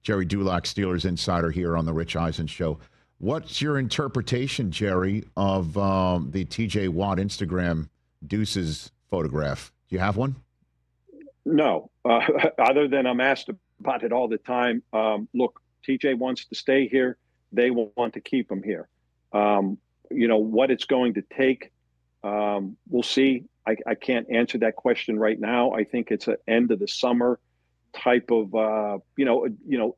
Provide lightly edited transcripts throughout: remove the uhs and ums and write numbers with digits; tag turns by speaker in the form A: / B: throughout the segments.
A: Gerry Dulac, Steelers insider here on the Rich Eisen Show. What's your interpretation, Gerry, of the TJ Watt Instagram Deuces photograph? Do you have one?
B: No, other than I'm asked about it all the time. Look, TJ wants to stay here. They will want to keep him here. What it's going to take, we'll see. I can't answer that question right now. I think it's an end of the summer type of,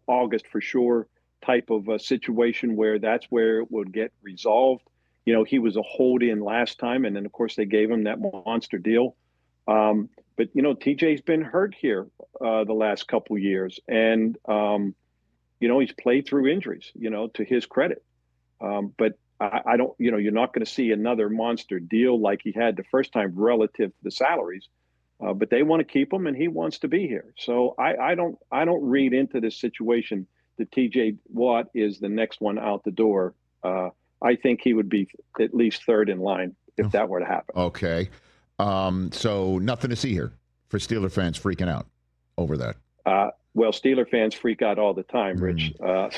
B: August for sure type of a situation where that's where it would get resolved. He was a hold-in last time, and then, of course, they gave him that monster deal. But TJ's been hurt here the last couple of years, and he's played through injuries. To his credit, but I don't. You're not going to see another monster deal like he had the first time relative to the salaries. But they want to keep him, and he wants to be here. So I don't read into this situation that TJ Watt is the next one out the door. I think he would be at least third in line if that were to happen.
A: Okay. So nothing to see here for Steeler fans freaking out over that.
B: Well, Steeler fans freak out all the time, Rich.
A: Well,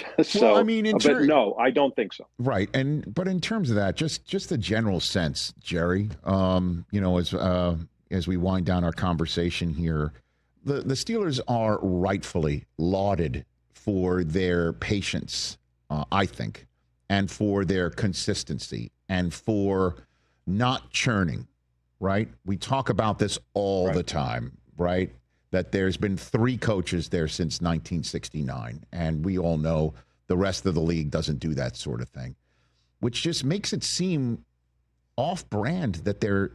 A: I mean,
B: but no, I don't think so.
A: Right, but in terms of that, just the general sense, Gerry. As we wind down our conversation here, the Steelers are rightfully lauded for their patience, I think, and for their consistency, and for not churning. Right, we talk about this all the time. Right. That there's been 3 coaches there since 1969, and we all know the rest of the league doesn't do that sort of thing, which just makes it seem off-brand that they're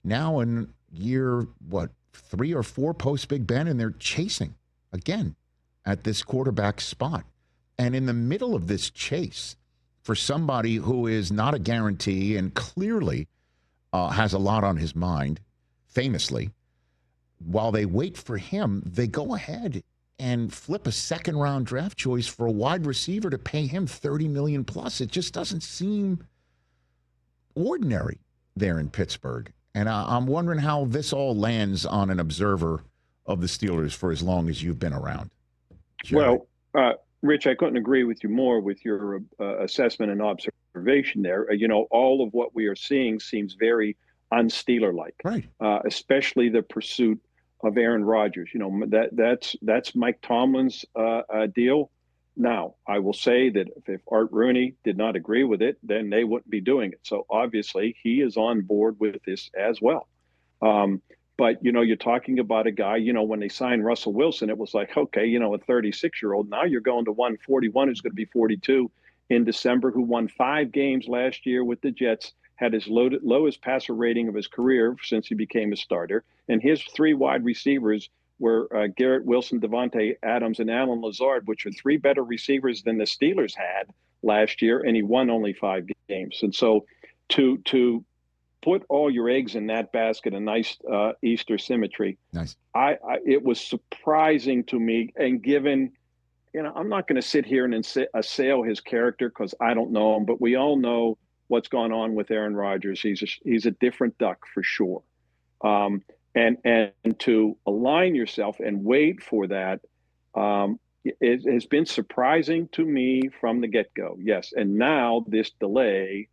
A: now in year, 3 or 4 post-Big Ben, and they're chasing again at this quarterback spot. And in the middle of this chase, for somebody who is not a guarantee and clearly has a lot on his mind, famously, while they wait for him, they go ahead and flip a second-round draft choice for a wide receiver to pay him $30 million plus. It just doesn't seem ordinary there in Pittsburgh. And I'm wondering how this all lands on an observer of the Steelers for as long as you've been around. Gerry.
B: Well, Rich, I couldn't agree with you more with your assessment and observation there. All of what we are seeing seems very un-Steeler-like,
A: right?
B: Especially the pursuit of Aaron Rodgers. That's Mike Tomlin's deal. Now, I will say that if Art Rooney did not agree with it, then they wouldn't be doing it. So obviously he is on board with this as well. But, you're talking about a guy, when they signed Russell Wilson, it was like, okay, a 36-year-old. Now you're going to 141 who's going to be 42 in December, who won 5 games last year with the Jets, had his lowest passer rating of his career since he became a starter. And his 3 wide receivers were Garrett Wilson, Devontae Adams, and Alan Lazard, which are 3 better receivers than the Steelers had last year, and he won only 5 games. And so to put all your eggs in that basket, a nice Easter symmetry.
A: Nice.
B: It was surprising to me, and given, I'm not going to sit here and assail his character because I don't know him, but we all know what's gone on with Aaron Rodgers. He's a different duck for sure. And to align yourself and wait for that, it has been surprising to me from the get-go. Yes, and now this delay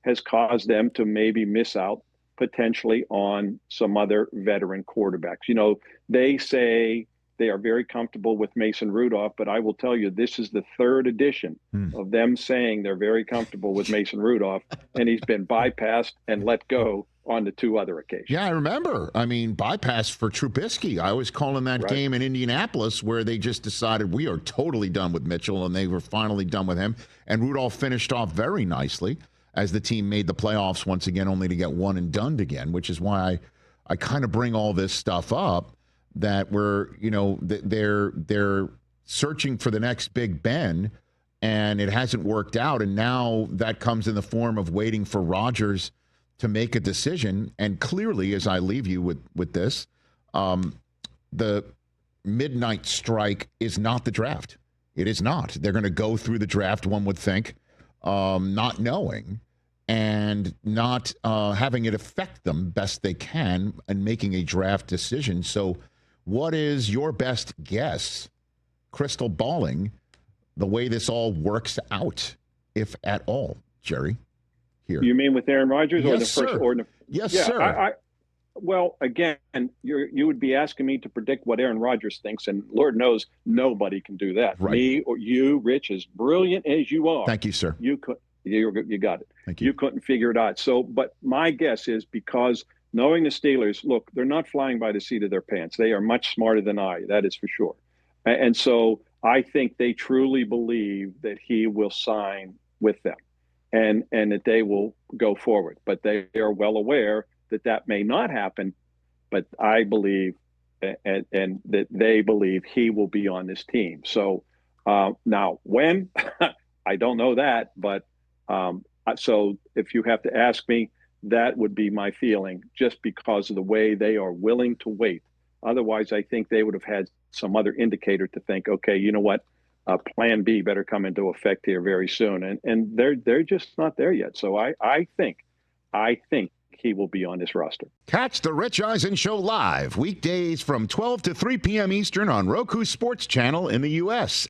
B: has caused them to maybe miss out potentially on some other veteran quarterbacks. They say they are very comfortable with Mason Rudolph, but I will tell you, this is the 3rd edition of them saying they're very comfortable with Mason Rudolph, and he's been bypassed and let go on the 2 other occasions.
A: Yeah, I remember. I mean, bypass for Trubisky. I was calling that game in Indianapolis where they just decided we are totally done with Mitchell, and they were finally done with him. And Rudolph finished off very nicely as the team made the playoffs once again, only to get one and done again, which is why I kind of bring all this stuff up, that we're, they're searching for the next Big Ben, and it hasn't worked out. And now that comes in the form of waiting for Rodgers to make a decision. And clearly, as I leave you with this, the midnight strike is not the draft. It is not. They're going to go through the draft, one would think, not knowing and not having it affect them best they can and making a draft decision. So what is your best guess crystal balling the way this all works out, if at all, Gerry. Here.
B: You mean with Aaron Rodgers, or
A: yes,
B: the first?
A: Sir.
B: Or the,
A: yes,
B: yeah,
A: sir.
B: Well, again, you would be asking me to predict what Aaron Rodgers thinks, and Lord knows nobody can do that.
A: Right.
B: Me or you, Rich, as brilliant as you are.
A: Thank you, sir.
B: You got it.
A: Thank you.
B: You couldn't figure it out. So, but my guess is, because knowing the Steelers, look, they're not flying by the seat of their pants. They are much smarter than I. That is for sure. And so I think they truly believe that he will sign with them, and that they will go forward. But they are well aware that may not happen. But I believe, and that they believe, he will be on this team. So now, when I don't know that, but so if you have to ask me, that would be my feeling, just because of the way they are willing to wait. Otherwise, I think they would have had some other indicator to think, okay, you know what, Plan B better come into effect here very soon, and they're just not there yet. So I think he will be on this roster.
A: Catch the Rich Eisen Show live weekdays from 12 to 3 p.m. Eastern on Roku Sports Channel in the U.S.